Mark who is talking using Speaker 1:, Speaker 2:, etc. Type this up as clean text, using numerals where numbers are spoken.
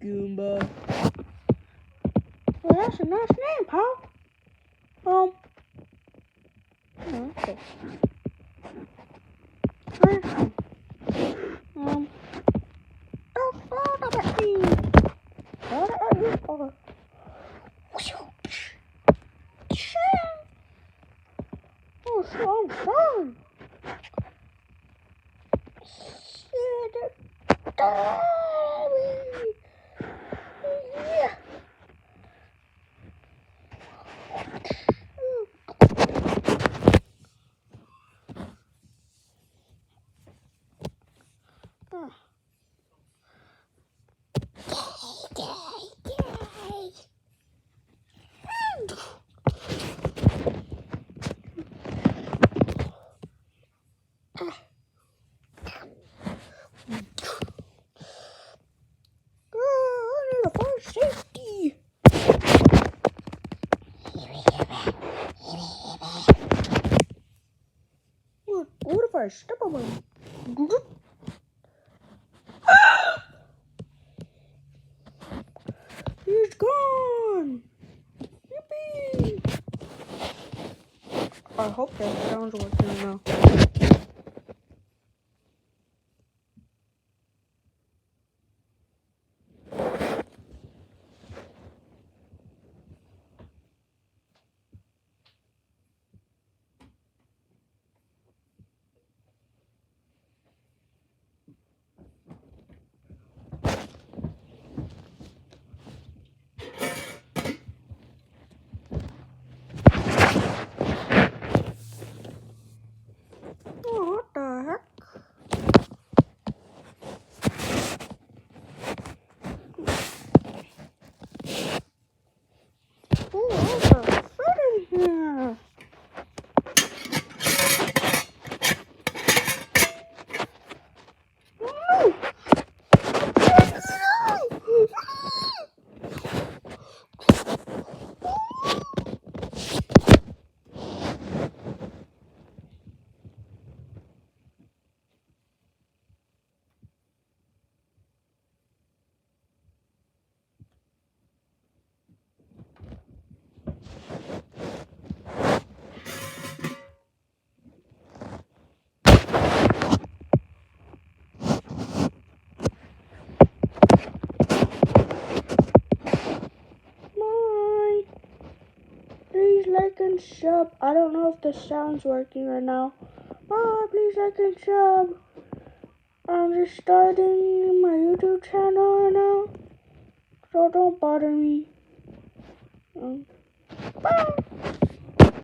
Speaker 1: Goomba. Well, that's a nice name, Paul. Oh, okay. Don't fall at me. Oh, so I'm sorry. Yeah. Safety. What if I step on him? He's gone. Yippee! I hope that sounds working now. Oh, what the heck? Oh, there's a foot in here. Oh, Bye. Please like and sub. I don't know if the sound's working right now. Bye. Please like and sub. I'm just starting my YouTube channel right now, so don't bother me. Bye.